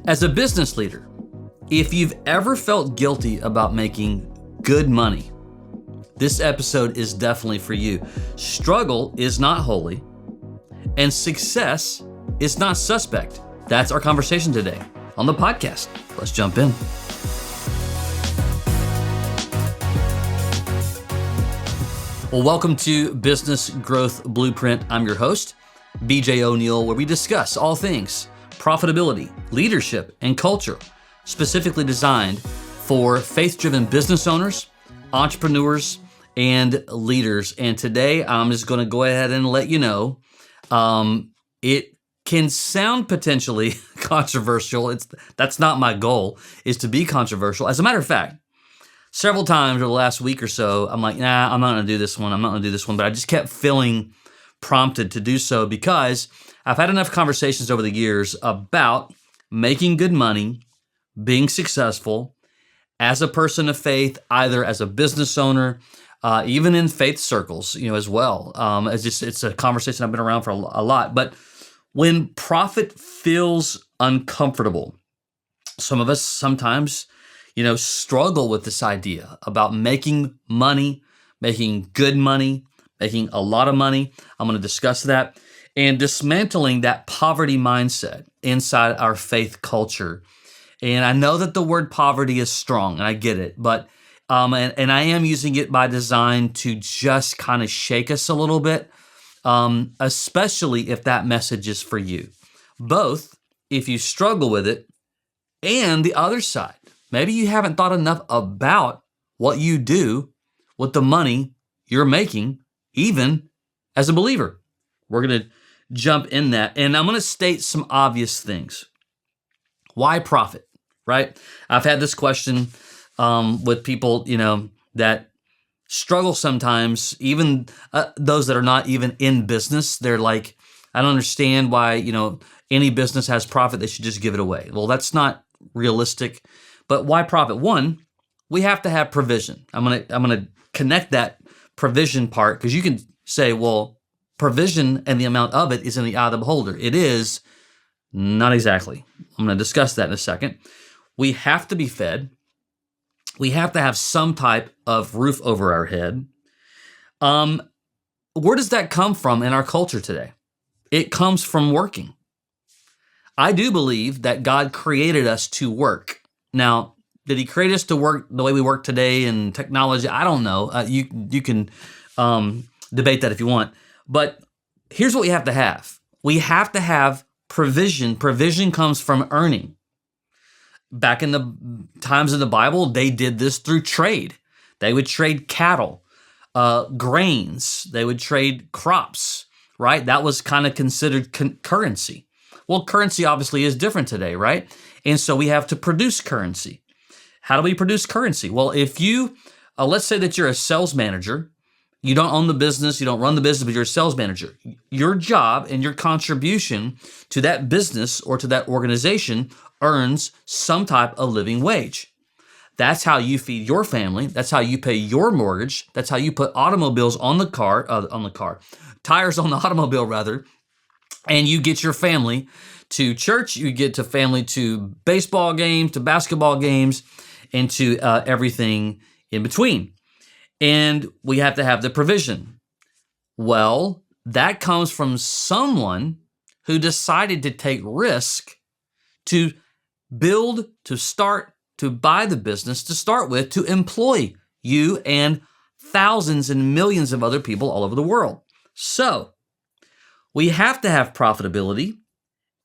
As a business leader, if you've ever felt guilty about making good money, this episode is definitely for you. Struggle is not holy, and success is not suspect. That's our conversation today on the podcast. Let's jump in. Well, welcome to Business Growth Blueprint. I'm your host, BJ O'Neill, where we discuss all things profitability, leadership, and culture, specifically designed for faith-driven business owners, entrepreneurs, and leaders. And today, I'm just going to go ahead and let you know, it can sound potentially controversial. That's not my goal, is to be controversial. As a matter of fact, several times over the last week or so, I'm like, nah, I'm not going to do this one. But I just kept feeling prompted to do so because I've had enough conversations over the years about making good money, being successful as a person of faith, either as a business owner, even in faith circles, as well. It's a conversation I've been around for a lot. But when profit feels uncomfortable, some of us sometimes, struggle with this idea about making money, making good money, making a lot of money. I'm going to discuss that and dismantling that poverty mindset inside our faith culture. And I know that the word poverty is strong, and I get it, but and I am using it by design to just kind of shake us a little bit, especially if that message is for you. Both if you struggle with it and the other side. Maybe you haven't thought enough about what you do with the money you're making, even as a believer. We're going to jump in that, and I'm going to state some obvious things. Why profit, right? I've had this question with people, that struggle sometimes, even those that are not even in business. They're like, I don't understand why, any business has profit, they should just give it away. Well, that's not realistic. But why profit? One, we have to have provision. I'm gonna connect that provision part, because you can say, well, provision and the amount of it is in the eye of the beholder. It is not exactly. I'm going to discuss that in a second. We have to be fed. We have to have some type of roof over our head. Where does that come from in our culture today? It comes from working. I do believe that God created us to work. Now, did he create us to work the way we work today in technology? I don't know. You can debate that if you want. But here's what we have to have. We have to have provision. Provision comes from earning. Back in the times of the Bible, they did this through trade. They would trade cattle, grains. They would trade crops, right? That was kind of considered currency. Well, currency obviously is different today, right? And so we have to produce currency. How do we produce currency? Well, if you, let's say that you're a sales manager, you don't own the business, you don't run the business, but you're a sales manager. Your job and your contribution to that business or to that organization earns some type of living wage. That's how you feed your family. That's how you pay your mortgage. That's how you put automobiles on the car, tires on the automobile rather, and you get your family to church, you get to family to baseball games, to basketball games, and to everything in between. And we have to have the provision. Well, that comes from someone who decided to take risk to build, to start, to buy the business, to start with, to employ you and thousands and millions of other people all over the world. So we have to have profitability,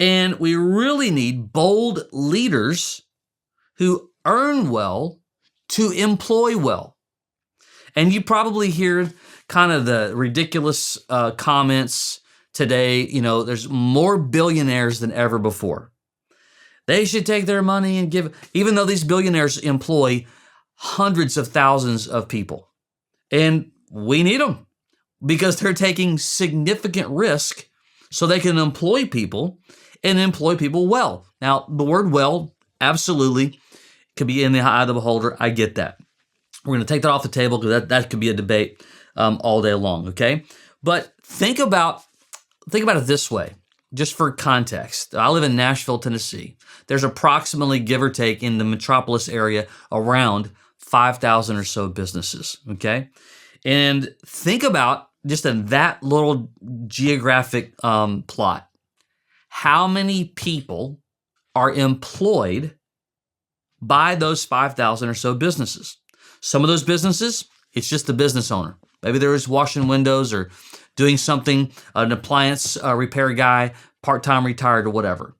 and we really need bold leaders who earn well to employ well. And you probably hear kind of the ridiculous comments today. There's more billionaires than ever before. They should take their money and give, even though these billionaires employ hundreds of thousands of people. And we need them because they're taking significant risk so they can employ people and employ people well. Now, the word well absolutely could be in the eye of the beholder. I get that. We're going to take that off the table because that could be a debate all day long, okay? But think about it this way. just for context, I live in Nashville, Tennessee. There's approximately, give or take, in the metropolis area, around 5,000 or so businesses, okay? And think about just in that little geographic plot, how many people are employed by those 5,000 or so businesses. Some of those businesses, it's just the business owner. Maybe they're just washing windows or doing something, an appliance repair guy, part-time retired or whatever.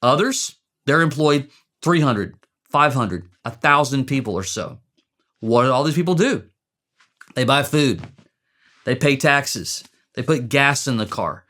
Others, they're employed 300, 500, 1,000 people or so. What do all these people do? They buy food. They pay taxes. They put gas in the car.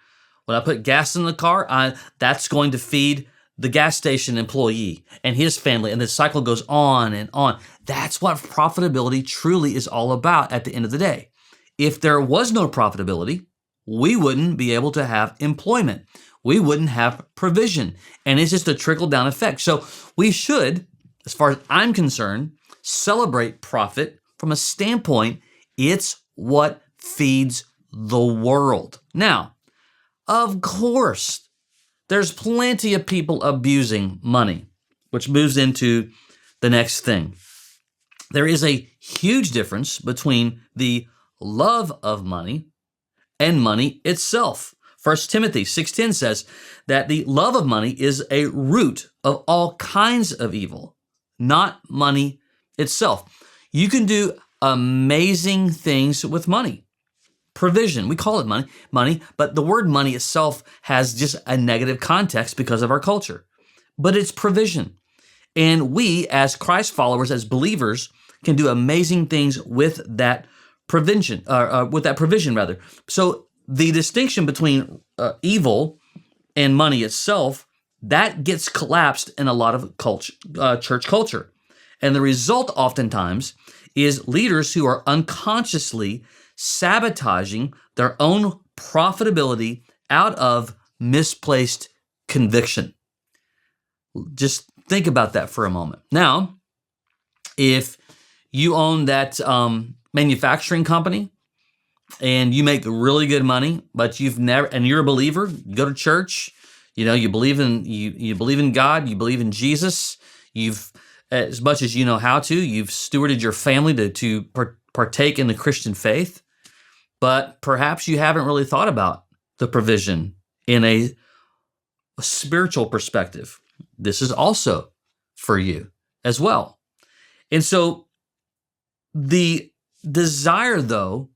When I put gas in the car, that's going to feed the gas station employee and his family, and the cycle goes on and on. That's what profitability truly is all about at the end of the day. If there was no profitability, we wouldn't be able to have employment. We wouldn't have provision. And it's just a trickle-down effect. So we should, as far as I'm concerned, celebrate profit from a standpoint, it's what feeds the world. Now, of course, there's plenty of people abusing money, which moves into the next thing. There is a huge difference between the love of money and money itself. 1 Timothy 6:10 says that the love of money is a root of all kinds of evil, not money itself. You can do amazing things with money. Provision, we call it money, but the word money itself has just a negative context because of our culture. But it's provision. And we, as Christ followers, as believers, can do amazing things with that provision. So the distinction between evil and money itself, that gets collapsed in a lot of church culture. And the result oftentimes is leaders who are unconsciously sabotaging their own profitability out of misplaced conviction. Just think about that for a moment. Now, if you own that manufacturing company and you make really good money, but and you're a believer, you go to church, you believe in God, you believe in Jesus, you've, as much as you know how to, you've stewarded your family to partake in the Christian faith, but perhaps you haven't really thought about the provision in a spiritual perspective. This is also for you as well. And so the desire, though,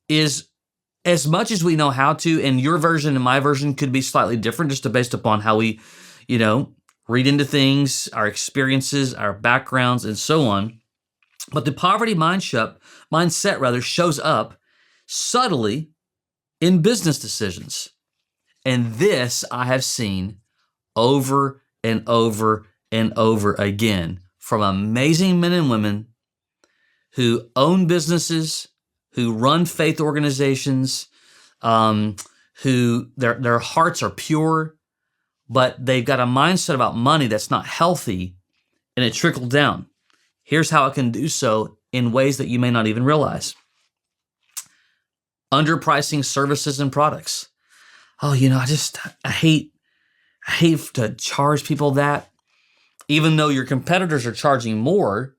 is as much as we know how to, and your version and my version could be slightly different just based upon how we, read into things, our experiences, our backgrounds, and so on. But the poverty mindset shows up subtly in business decisions. And this I have seen over and over and over again from amazing men and women who own businesses, who run faith organizations, who their hearts are pure, but they've got a mindset about money that's not healthy, and it trickled down. Here's how it can do so in ways that you may not even realize. Underpricing services and products. Oh, I hate to charge people that, even though your competitors are charging more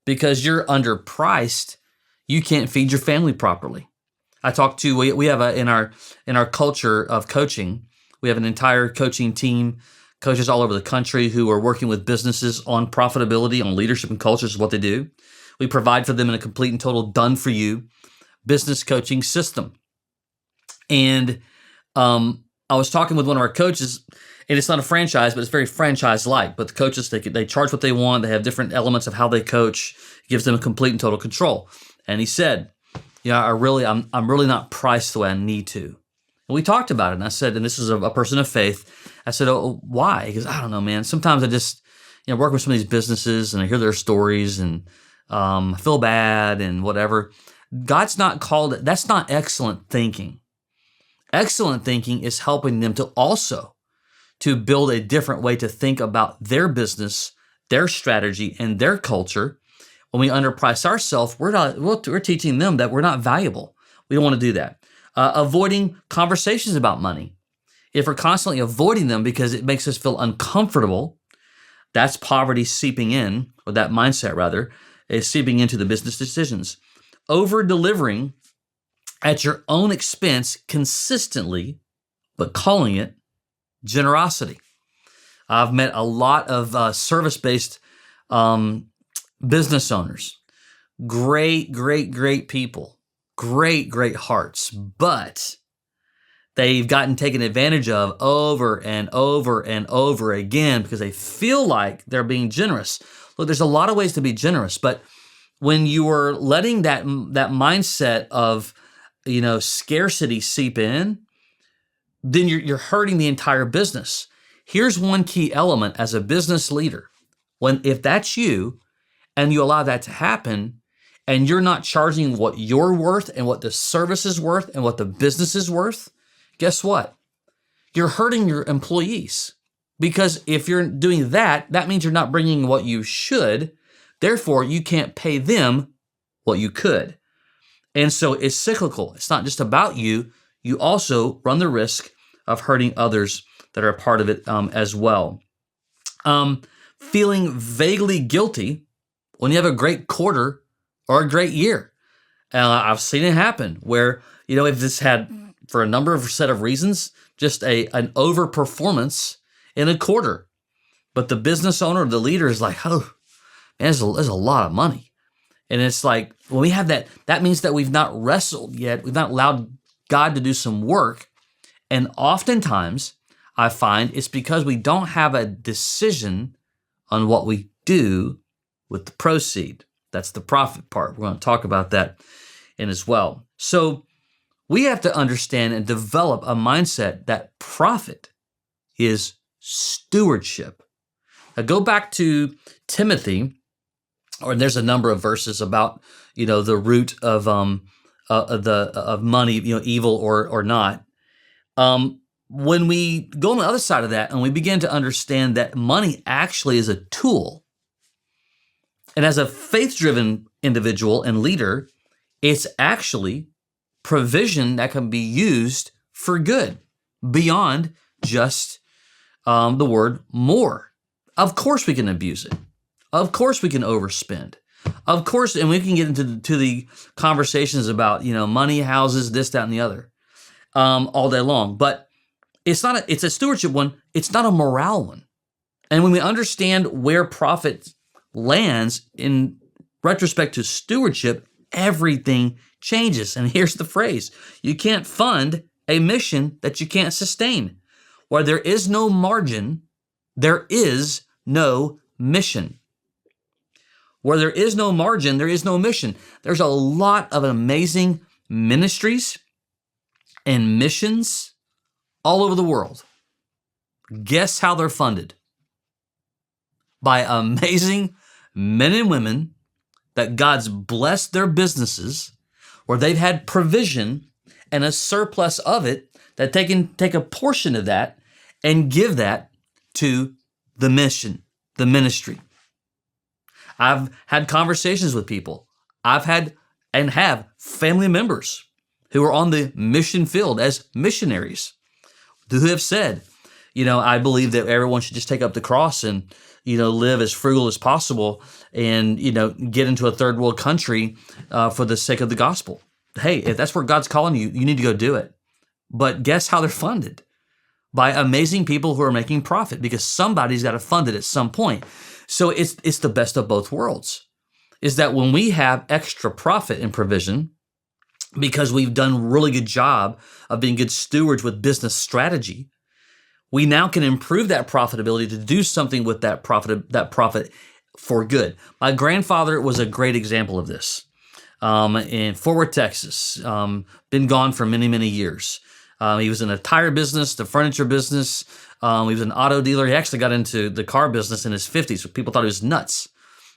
because you're underpriced, you can't feed your family properly. We have in our culture of coaching, we have an entire coaching team, coaches all over the country who are working with businesses on profitability, on leadership and culture is what they do. We provide for them in a complete and total done-for-you business coaching system. And I was talking with one of our coaches, and it's not a franchise, but it's very franchise-like. But the coaches, they charge what they want. They have different elements of how they coach. It gives them complete and total control. And he said, I'm really not priced the way I need to. And we talked about it, and I said, and this is a person of faith, I said, oh, why? He goes, I don't know, man. Sometimes I just, work with some of these businesses, and I hear their stories, and I feel bad, and whatever. God's not called it. That's not excellent thinking. Excellent thinking is helping them to build a different way to think about their business, their strategy, and their culture. When we underprice ourselves, we're teaching them that we're not valuable. We don't want to do that. Avoiding conversations about money. If we're constantly avoiding them because it makes us feel uncomfortable, that's poverty seeping in, or that mindset rather, is seeping into the business decisions. Over delivering at your own expense consistently, but calling it generosity. I've met a lot of service-based business owners. Great, great, great people. Great, great hearts. But they've gotten taken advantage of over and over and over again because they feel like they're being generous. Look, there's a lot of ways to be generous, but when you are letting that mindset of, scarcity seep in, then you're hurting the entire business. Here's one key element as a business leader. If that's you and you allow that to happen and you're not charging what you're worth and what the service is worth and what the business is worth, guess what? You're hurting your employees, because if you're doing that, that means you're not bringing what you should. Therefore, you can't pay them what you could. And so it's cyclical. It's not just about you. You also run the risk of hurting others that are a part of it as well. Feeling vaguely guilty when you have a great quarter or a great year. I've seen it happen where, if this had, for a number of set of reasons, just an overperformance in a quarter. But the business owner, the leader is like, oh, man, there's a lot of money. And it's like, when we have that means that we've not wrestled yet. We've not allowed God to do some work. And oftentimes, I find it's because we don't have a decision on what we do with the proceed. That's the profit part. We're going to talk about that in as well. So we have to understand and develop a mindset that profit is stewardship. Now go back to Timothy, or there's a number of verses about, the root of money, evil or not. When we go on the other side of that and we begin to understand that money actually is a tool, and as a faith-driven individual and leader, it's actually provision that can be used for good beyond just the word more. Of course we can abuse it. Of course we can overspend. Of course, and we can get into the conversations about, money, houses, this, that, and the other all day long. But it's a stewardship one. It's not a morale one. And when we understand where profit lands in retrospect to stewardship, everything changes. And here's the phrase: you can't fund a mission that you can't sustain. Where there is no margin, there is no mission. Where there is no margin, there is no mission. There's a lot of amazing ministries and missions all over the world. Guess how they're funded? By amazing men and women that God's blessed their businesses, where they've had provision and a surplus of it, that they can take a portion of that and give that to the mission, the ministry. I've had conversations with people. I've had and have family members who are on the mission field as missionaries who have said, I believe that everyone should just take up the cross and, live as frugal as possible and, get into a third world country for the sake of the gospel. Hey, if that's where God's calling you, you need to go do it. But guess how they're funded? By amazing people who are making profit, because somebody's got to fund it at some point. So it's the best of both worlds, is that when we have extra profit and provision, because we've done a really good job of being good stewards with business strategy, we now can improve that profitability to do something with that profit for good. My grandfather was a great example of this. In Fort Worth, Texas, been gone for many, many years. He was in a tire business, the furniture business. He was an auto dealer. He actually got into the car business in his 50s. So people thought he was nuts.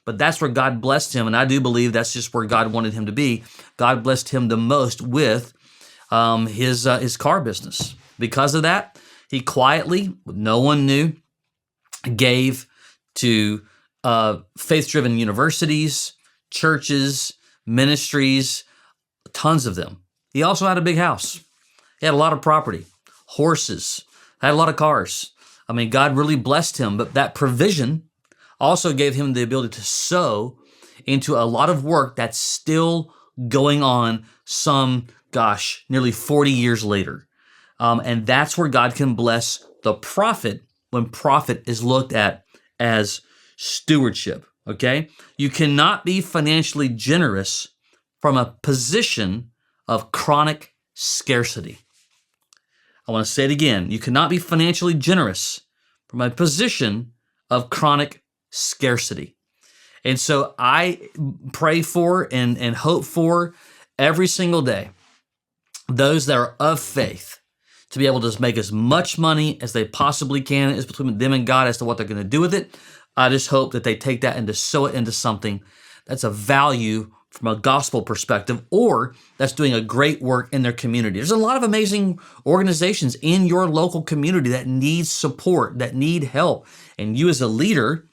But that's where God blessed him, and I do believe that's just where God wanted him to be. God blessed him the most with his car business. Because of that, he quietly, no one knew, gave to faith-driven universities, churches, ministries, tons of them. He also had a big house. He had a lot of property, horses, had a lot of cars. I mean, God really blessed him, but that provision also gave him the ability to sow into a lot of work that's still going on nearly 40 years later. And that's where God can bless the prophet when prophet is looked at as stewardship, okay? You cannot be financially generous from a position of chronic scarcity. I want to say it again. You cannot be financially generous from a position of chronic scarcity. And so I pray for and hope for every single day those that are of faith to be able to make as much money as they possibly can. It's between them and God as to what they're going to do with it. I just hope that they take that and to sow it into something that's of value from a gospel perspective, or that's doing a great work in their community. There's a lot of amazing organizations in your local community that need support, that need help. And you as a leader,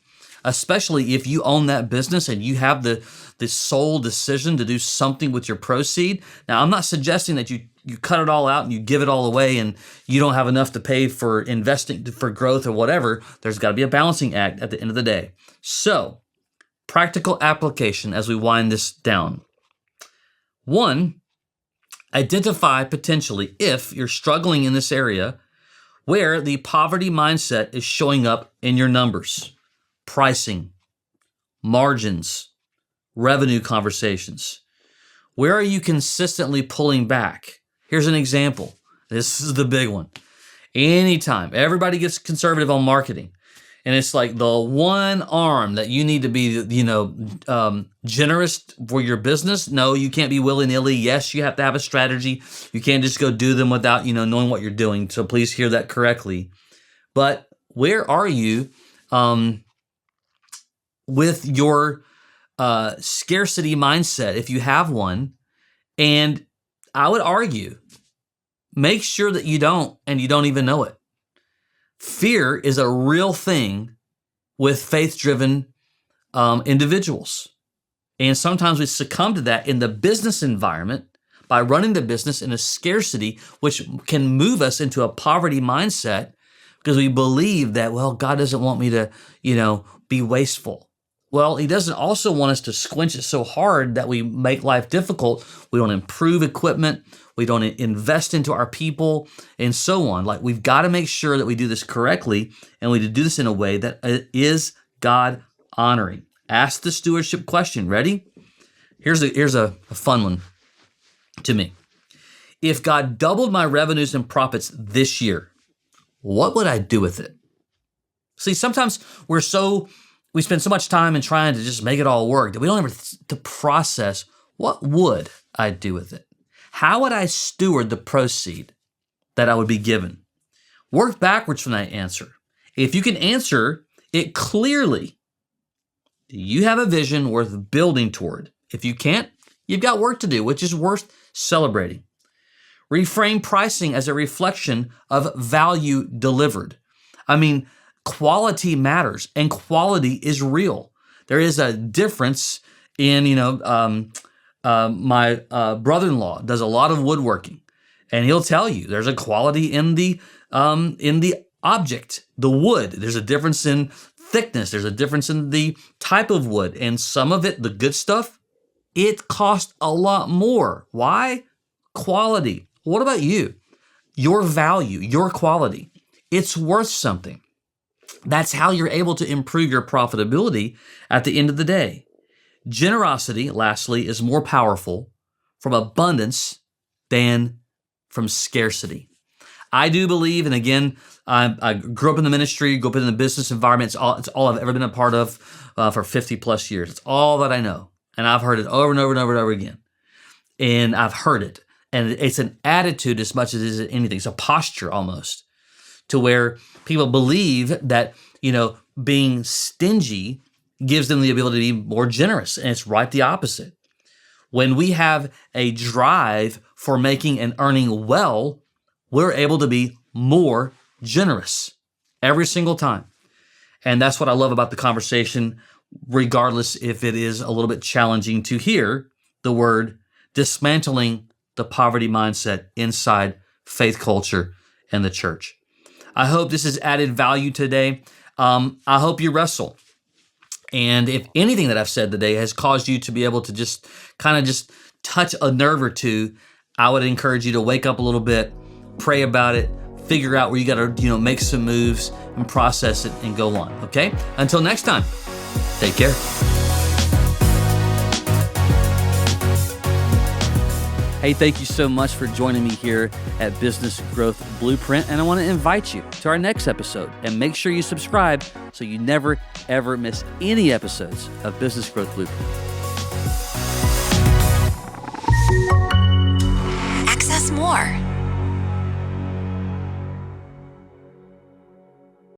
especially if you own that business and you have the sole decision to do something with your proceed. Now, I'm not suggesting that you cut it all out and you give it all away and you don't have enough to pay for investing for growth or whatever. There's got to be a balancing act at the end of the day. So, practical application as we wind this down. 1, identify potentially if you're struggling in this area where the poverty mindset is showing up in your numbers, pricing, margins, revenue conversations. Where are you consistently pulling back? Here's an example. This is the big one. Anytime everybody gets conservative on marketing, and it's like the one arm that you need to be, generous for your business. No, you can't be willy-nilly. Yes, you have to have a strategy. You can't just go do them without, knowing what you're doing. So please hear that correctly. But where are you with your scarcity mindset, if you have one? And I would argue, make sure that you don't, and you don't even know it. Fear is a real thing with faith-driven individuals. And sometimes we succumb to that in the business environment by running the business in a scarcity, which can move us into a poverty mindset because we believe that, well, God doesn't want me to, be wasteful. Well, he doesn't also want us to squinch it so hard that we make life difficult. We don't improve equipment. We don't invest into our people and so on. Like, we've got to make sure that we do this correctly, and we do this in a way that is God honoring. Ask the stewardship question. Ready? Here's a fun one to me. If God doubled my revenues and profits this year, what would I do with it? See, sometimes we spend so much time in trying to just make it all work that we don't ever to process, what would I do with it? How would I steward the proceed that I would be given? Work backwards from that answer. If you can answer it clearly, do you have a vision worth building toward? If you can't, you've got work to do, which is worth celebrating. Reframe pricing as a reflection of value delivered. I mean, quality matters, and quality is real. There is a difference in, my brother-in-law does a lot of woodworking, and he'll tell you there's a quality in the object, the wood. There's a difference in thickness. There's a difference in the type of wood, and some of it, the good stuff, it costs a lot more. Why? Quality. What about you? Your value, your quality, it's worth something. That's how you're able to improve your profitability at the end of the day. Generosity, lastly, is more powerful from abundance than from scarcity. I do believe, and again, I grew up in the ministry, grew up in the business environment. It's all I've ever been a part of for 50 plus years. It's all that I know. And I've heard it over and over and over and over again. And I've heard it. And it's an attitude as much as it is anything. It's a posture almost, to where people believe that, being stingy gives them the ability to be more generous. And it's right the opposite. When we have a drive for making and earning well, we're able to be more generous every single time. And that's what I love about the conversation, regardless if it is a little bit challenging to hear the word dismantling the poverty mindset inside faith culture and the church. I hope this has added value today. I hope you wrestle. And if anything that I've said today has caused you to be able to just touch a nerve or two, I would encourage you to wake up a little bit, pray about it, figure out where you got to, make some moves and process it and go on. Okay? Until next time, take care. Hey, thank you so much for joining me here at Business Growth Blueprint, and I want to invite you to our next episode. And make sure you subscribe so you never, ever miss any episodes of Business Growth Blueprint. Access more